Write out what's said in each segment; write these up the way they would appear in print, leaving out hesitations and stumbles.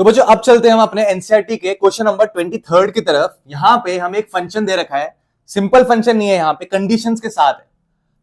तो बच्चों अब चलते हैं हम अपने एनसीईआरटी के क्वेश्चन नंबर 23 की तरफ। यहां पे हमें एक फंक्शन दे रखा है, सिंपल फंक्शन नहीं है, यहां पे कंडीशंस के साथ है।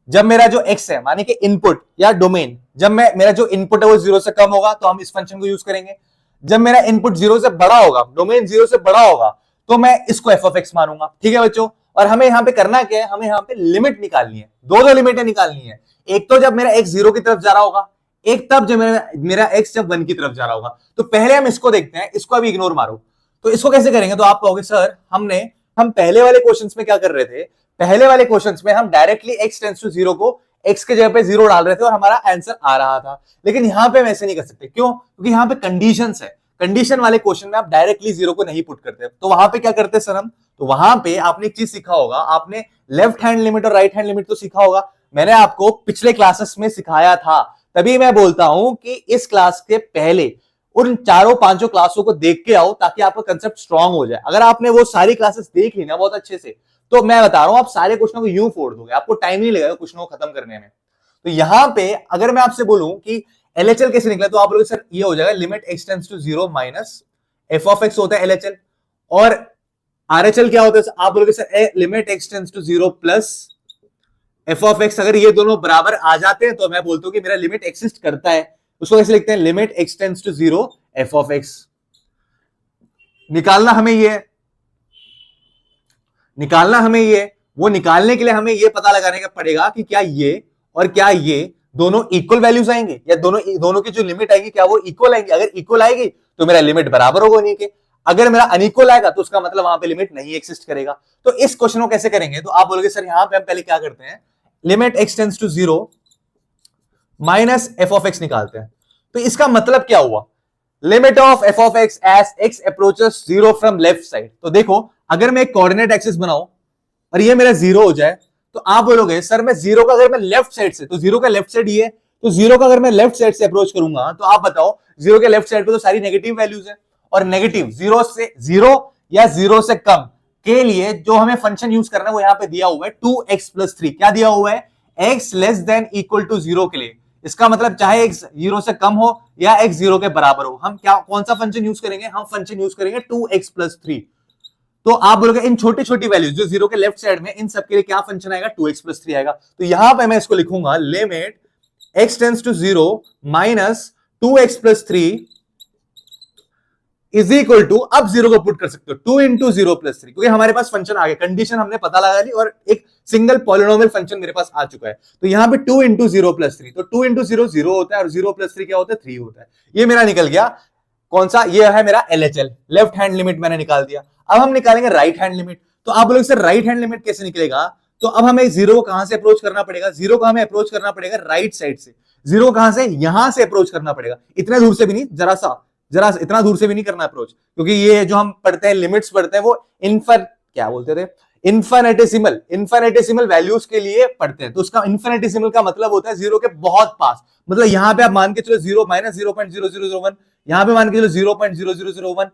जब मेरा जो एक्स है माने कि इनपुट या डोमेन, जब मेरा जो इनपुट है वो 0 से कम होगा तो हम इस फंक्शन को यूज करेंगे। जब मेरा इनपुट 0 से बड़ा होगा, डोमेन 0 से बड़ा होगा, तो मैं इसको एफ ऑफ एक्स मानूंगा। ठीक है बच्चों, और हमें यहां पे करना क्या है, हमें यहां पे लिमिट निकालनी है। दो लिमिटें निकालनी है, एक तो जब मेरा एक्स 0 की तरफ जा रहा होगा, एक तब जब मेरा एक्स जब 1 की तरफ जा रहा होगा। तो पहले हम इसको देखते हैं, इसको अभी इग्नोर मारो। तो इसको कैसे करेंगे, तो आप कहोगे सर हम पहले वाले क्वेश्चंस में क्या कर रहे थे, पहले वाले क्वेश्चंस में हम डायरेक्टली एक्स टेंड्स टू 0 को एक्स के जगह पे 0 डाल रहे थे और हमारा आंसर आ रहा था। लेकिन यहां पे हम ऐसे नहीं कर सकते, क्यों? क्योंकि यहां पे कंडीशंस है। कंडीशन वाले क्वेश्चन में आप डायरेक्टली 0 को नहीं पुट करते। तो वहां पे क्या करते सर हम, तो वहां पे आपने एक चीज सीखा होगा, आपने लेफ्ट हैंड लिमिट और राइट हैंड लिमिट तो सीखा होगा। मैंने आपको पिछले क्लासेस में सिखाया था, तभी मैं बोलता हूं कि इस क्लास के पहले उन चारों पांचों क्लासों को देख के आओ ताकि आपका कंसेप्ट स्ट्रांग हो जाए। अगर आपने वो सारी क्लासेस देख ली ना बहुत अच्छे से, तो मैं बता रहा हूं आप सारे क्वेश्चनों को यूं फोड़ दोगे, आपको टाइम नहीं लगेगा क्वेश्चनों को खत्म करने में। तो यहां पे अगर मैं आपसे बोलूं कि एलएचएल कैसे निकला, तो आप लोग सर ये हो जाएगा limit x tends to 0 minus f of x होता है एलएचएल, और आरएचएल क्या होता है, आप बोलोगे sir limit x tends to 0 plus f of x. अगर ये दोनों बराबर आ जाते हैं तो मैं बोलता हूं कि मेरा लिमिट एक्सिस्ट करता है। उसको कैसे लिखते हैं, limit x tends to 0 f of x. निकालना हमें ये वो निकालने के लिए हमें ये पता लगाने का पड़ेगा कि क्या ये और क्या ये दोनों इक्वल वैल्यूज आएंगे, या दोनों की जो लिमिट आएगी क्या वो इक्वल आएंगी। अगर इक्वल आएगी तो मेरा लिमिट बराबर होगा नहीं के, अगर मेरा अनइक्वल आएगा तो उसका मतलब वहां पे लिमिट नहीं एक्सिस्ट करेगा। तो इस क्वेश्चन को कैसे करेंगे, तो आप बोलोगे सर यहां पे हम पहले क्या करते हैं, limit x tends to 0 minus f of x निकालते हैं। तो इसका मतलब क्या हुआ, limit of f of x as x approaches 0 from left side. तो देखो अगर मैं एक कोऑर्डिनेट एक्सिस बनाऊं और ये मेरा 0 हो जाए, तो आप बोलोगे सर मैं 0 का अगर मैं लेफ्ट साइड से, तो 0 का लेफ्ट साइड ये है, तो 0 का अगर मैं लेफ्ट साइड से अप्रोच करूंगा, तो आप बताओ 0 के लेफ्ट साइड पे तो सारी नेगेटिव वैल्यूज है, और नेगेटिव 0 या 0 से कम के लिए जो हमें फंक्शन यूज करना है वो यहां पे दिया हुआ है 2x प्लस 3। क्या दिया हुआ है, x less than equal to 0 के लिए। इसका मतलब चाहे x 0 से कम हो या x 0 के बराबर हो, हम कौन सा फंक्शन यूज करेंगे, हम फंक्शन यूज करेंगे 2x प्लस 3। तो आप बोलोगे इन छोटी छोटी वैल्यूज जो 0 के लेफ्ट साइड में, इन सब के लिए क्या फंक्शन आएगा, 2x प्लस 3 आएगा। तो यहां पे मैं इसको लिखूंगा limit x tends to 0 minus 2x plus 3 is equal to, अब 0 को पुट कर सकते हो 2 इंटू 0 प्लस 3, क्योंकि हमारे पास फंक्शन आ गया, कंडीशन हमने पता लगा ली और एक सिंगल पॉलिनोमियल फंक्शन मेरे पास आ चुका है। तो यहां पे 2 इंटू 0 प्लस 3, तो 2 इंटू 0 0 होता है और 0 प्लस 3 क्या होता है, 3 होता है। ये मेरा निकल गया कौन सा, ये है मेरा एलएचएल, लेफ्ट हैंड लिमिट मैंने निकाल दिया। अब हम निकालेंगे राइट हैंड लिमिट। तो आप बोलोगे सर राइट हैंड लिमिट कैसे निकलेगा, तो अब हमें 0 को कहां से अप्रोच करना पड़ेगा, 0 को हमें अप्रोच करना पड़ेगा राइट साइड से। 0 कहां से, यहां से अप्रोच करना पड़ेगा, इतने दूर से भी नहीं, जरा इतना दूर से भी नहीं करना अप्रोच, क्योंकि ये जो हम पढ़ते हैं लिमिट्स पढ़ते हैं वो क्या बोलते थे, इन्फिनिटेसिमल वैल्यूज के लिए पढ़ते हैं। तो उसका इन्फिनिटेसिमल का मतलब होता है 0 के बहुत पास। मतलब यहां पे आप मान के चलो 0 माइनस 0.0001, यहां पे मान के चलो 0.0001।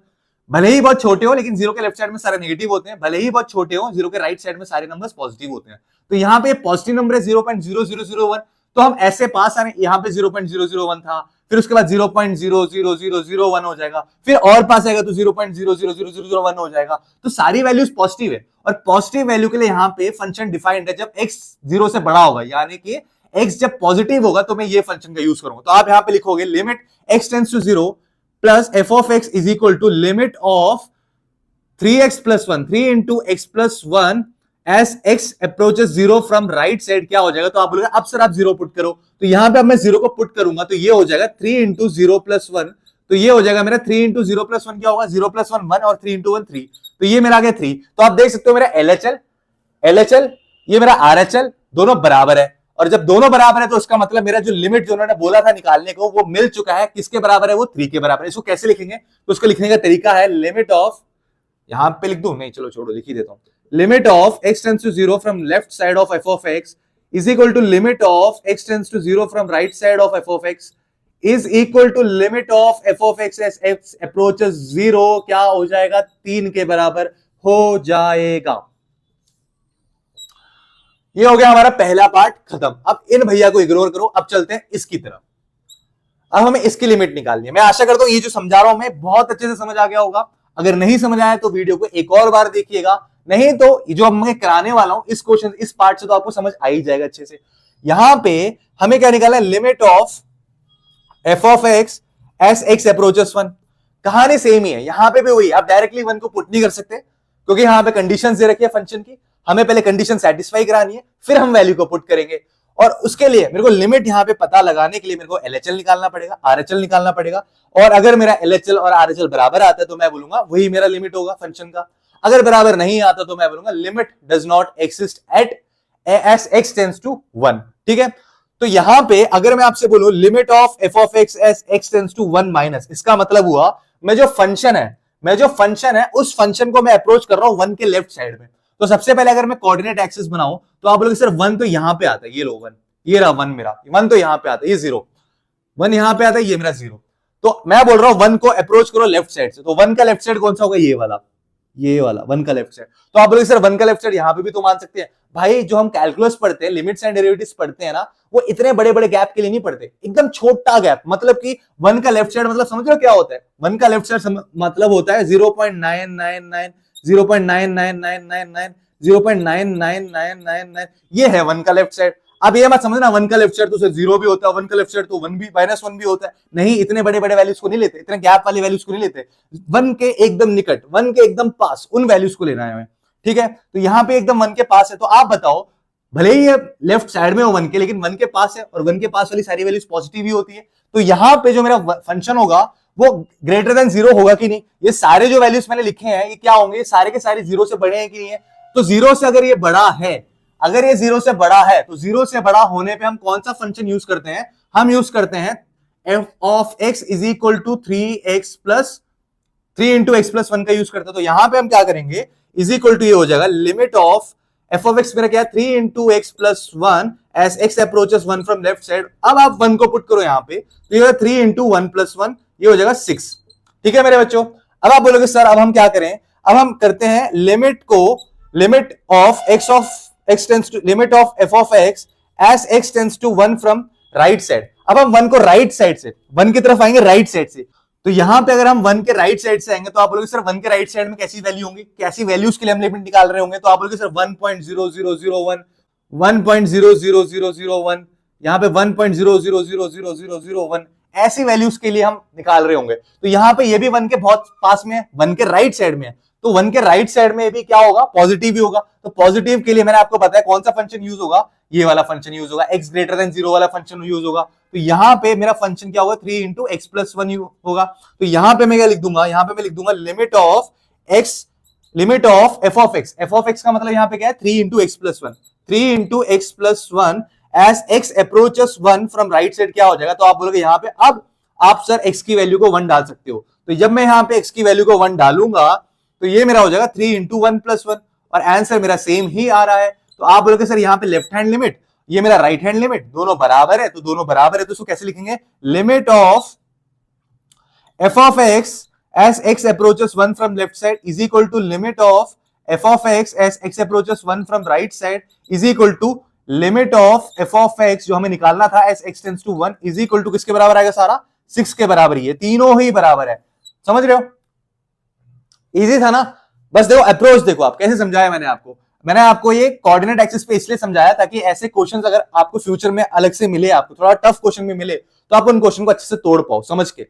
भले ही बहुत छोटे हो लेकिन 0 के लेफ्ट साइड में सारे नेगेटिव होते हैं, भले ही बहुत छोटे हो 0 के राइट साइड में सारे नंबर्स पॉजिटिव होते हैं। तो यहां पे पॉजिटिव नंबर है 0.0001, तो हम ऐसे पास आ रहे हैं, यहां पे 0.001 था, फिर उसके बाद 0.00001 हो जाएगा, फिर और पास आएगा तो 0.00001 हो जाएगा। तो सारी वैल्यूज पॉजिटिव है, और पॉजिटिव वैल्यू के लिए यहां पे फंक्शन डिफाइंड है जब x 0 से बड़ा होगा, यानी कि x जब पॉजिटिव होगा तो मैं ये फंक्शन का यूज करूंगा। तो आप यहां पे लिखोगे limit x tends to 0 plus f of x is equal to limit of 3x plus 1, 3 into x plus 1 as x approaches 0 from right side. क्या हो जाएगा, तो आप बोलोगे अब सर आप 0 पुट करो, तो यहां पे अब मैं 0 को पुट करूंगा तो ये हो जाएगा 3 इंटू 0 प्लस 1, तो ये हो जाएगा मेरा 3 इंटू 0 प्लस 1 क्या होगा, 0 प्लस 1 1 और 3 इंटू 1 3, तो ये मेरा आ गया 3। तो आप देख सकते हो मेरा एलएचएल ये मेरा आरएचएल दोनों बराबर है, और जब दोनों बराबर है तो उसका मतलब मेरा जो लिमिट जो उन्होंने बोला था निकालने को वो मिल चुका है। किसके बराबर है, वो 3 के बराबर है। इसको कैसे लिखेंगे, तो उसको लिखने का तरीका है लिमिट ऑफ, यहां पे लिख दूं, नहीं चलो छोड़ो लिख ही देता हूं, limit of x tends to 0 from left side of f of x is equal to limit of x tends to 0 from right side of f of x is equal to limit of f of x as x approaches 0, क्या हो जाएगा, 3 के बराबर हो जाएगा। ये हो गया हमारा पहला पार्ट खत्म। अब इन भैया को इग्नोर करो, अब चलते हैं इसकी तरफ। अब हमें इसकी लिमिट निकालनी है। मैं आशा करता हूं ये जो समझा रहा हूं मैं बहुत अच्छे से समझ आ गया होगा। अगर नहीं समझ आया तो वीडियो को एक और बार देखिएगा, नहीं तो जो मैं कराने वाला हूं इस क्वेश्चन इस पार्ट से तो आपको समझ आ ही जाएगा अच्छे से। यहां पे हमें क्या निकालना है, limit of f of x as x approaches 1। कहानी सेम ही है, यहां पे भी वही, आप डायरेक्टली 1 को पुट नहीं कर सकते क्योंकि यहां पे कंडीशंस दे रखी है फंक्शन की, हमें पहले कंडीशन सेटिस्फाई करानी है फिर हम वैल्यू को पुट करेंगे। और उसके लिए मेरे को लिमिट यहां पे पता लगाने के लिए मेरे को एलएचएल निकालना पड़ेगा, आरएचएल निकालना पड़ेगा। और अगर मेरा एलएचएल और आरएचएल बराबर आता है तो मैं बोलूंगा वही मेरा लिमिट होगा फंक्शन का। अगर बराबर नहीं आता तो मैं बोलूंगा limit does not exist at as x tends to 1। ठीक है, तो यहां पे अगर मैं आपसे बोलूं limit of f of x as x tends to 1 minus, इसका मतलब हुआ मैं जो फंक्शन है उस फंक्शन को मैं अप्रोच कर रहा हूं 1 के लेफ्ट साइड में। तो सबसे पहले अगर मैं कोऑर्डिनेट एक्सिस बनाऊं तो आप बोलोगे सर 1 तो यहां पे आता है, ये लो 1, ये रहा 1 मेरा, 1 तो यहां पे आता है, ये 0, 1 यहां पे आता है, ये मेरा 0। तो मैं बोल रहा हूं 1 को अप्रोच करो लेफ्ट साइड से, तो 1 का लेफ्ट साइड कौन सा होगा, ये वाला 1 का लेफ्ट साइड। तो आप बोलोगे सर 1 का लेफ्ट साइड यहां पे भी तो मान सकते हैं। भाई जो हम कैलकुलस पढ़ते हैं, लिमिट्स एंड डेरिवेटिव्स पढ़ते हैं ना, वो इतने बड़े बड़े गैप के लिए नहीं पढ़ते, एकदम छोटा गैप। मतलब कि 1 का लेफ्ट साइड मतलब समझ रहे हो क्या होता है, 1 का लेफ्ट साइड मतलब होता है 0.999 0.99999 0.99999, ये है 1 का लेफ्ट साइड। अब ये मत समझना 1 का लेफ्ट साइड तो 0 भी होता है, 1 का लेफ्ट साइड तो 1 भी -1 भी होता है, नहीं, इतने बड़े बड़े वैल्यूज को नहीं लेते, इतने गैप वाली वैल्यूज को नहीं लेते, 1 के एकदम निकट, 1 के एकदम पास उन वैल्यूज को लेना है हमें। ठीक है, तो यहां पे एकदम 1 के पास है, तो आप बताओ भले ही ये लेफ्ट साइड में हो 1 के, लेकिन 1 के पास है और 1 के पास वाली सारी वैल्यूज पॉजिटिव ही होती है, तो यहां पे जो मेरा फंक्शन होगा वो ग्रेटर देन 0 होगा कि नहीं। ये सारे जो वैल्यूज मैंने लिखे हैं ये क्या होंगे, ये सारे के सारे 0 से बड़े हैं कि नहीं है। तो 0 से अगर ये बड़ा है, अगर ये 0 से बड़ा है, तो 0 से बड़ा होने पे हम कौन सा फंक्शन यूज करते हैं, हम यूज करते हैं f of x is equal to 3x plus 3 into x plus 1 का यूज करते हैं। तो यहां पे हम क्या करेंगे, इज इक्वल टू ये हो जाएगा limit of f of x मेरा क्या है 3 into x plus 1 as x approaches 1 from left side. अब आप 1 को पुट करो यहां पे, तो ये 3 इंटू 1 प्लस 1, ये हो जाएगा 6। ठीक है मेरे बच्चों, अब आप बोलोगे सर अब हम क्या करें, अब हम करते हैं लिमिट को, limit of x tends to limit of f of x as x tends to 1 from right side. अब हम 1 को राइट साइड से 1 की तरफ आएंगे, राइट साइड से। तो यहां पे अगर हम 1 के राइट साइड से आएंगे तो आप बोलोगे सर 1 के राइट साइड में कैसी वैल्यू होंगी, कैसी वैल्यूज के लिए हम लिमिट निकाल रहे होंगे। तो आप बोलोगे सर 1.0001 1.000001, यहां पे 1.00000001, ऐसी वैल्यूज के लिए हम निकाल रहे होंगे। तो यहां पे ये भी 1 के बहुत पास में है, 1 के राइट साइड में है, तो 1 के राइट साइड में भी क्या होगा, पॉजिटिव ही होगा। तो पॉजिटिव के लिए मैंने आपको बताया कौन सा फंक्शन यूज होगा, ये वाला फंक्शन यूज होगा, x ग्रेटर देन 0 वाला फंक्शन यूज होगा। तो यहां पे मेरा फंक्शन क्या होगा, 3 इंटू एक्स प्लस 1 होगा। तो यहां पे मैं क्या लिख दूंगा, यहां पे मैं लिख दूंगा limit of x, limit of f of x, f of x का मतलब यहां पे क्या है 3 into x plus 1, 3 into x plus 1 as x approaches 1 from right side क्या हो जाएगा। तो आप बोलोगे यहां पे अब आप सर x की वैल्यू को 1 डाल सकते हो। तो जब मैं यहां पे x की वैल्यू को 1 डालूंगा तो ये मेरा हो जाएगा 3 इंटू 1 प्लस 1, और आंसर मेरा सेम ही आ रहा है। तो आप बोलोगे सर यहां पे लेफ्ट हैंड लिमिट, ये मेरा राइट हैंड लिमिट, दोनों बराबर है, तो दोनों बराबर है तो इसको कैसे लिखेंगे, limit of f of x as x approaches 1 from left side is equal to limit of f of x as x approaches 1 from right side is equal to limit of f of x जो हमें निकालना था as x tends to 1 is equal to किसके बराबर आएगा, सारा 6 के बराबर ही है, तीनों ही बराबर है। समझ रहे हो, इजी था ना। बस देखो अप्रोच देखो आप कैसे समझाया मैंने आपको ये कोऑर्डिनेट एक्सिस पे इसलिए समझाया ताकि ऐसे क्वेश्चंस अगर आपको फ्यूचर में अलग से मिले, आपको थोड़ा टफ क्वेश्चन में मिले तो आप उन क्वेश्चन को अच्छे से तोड़ पाओ समझ के।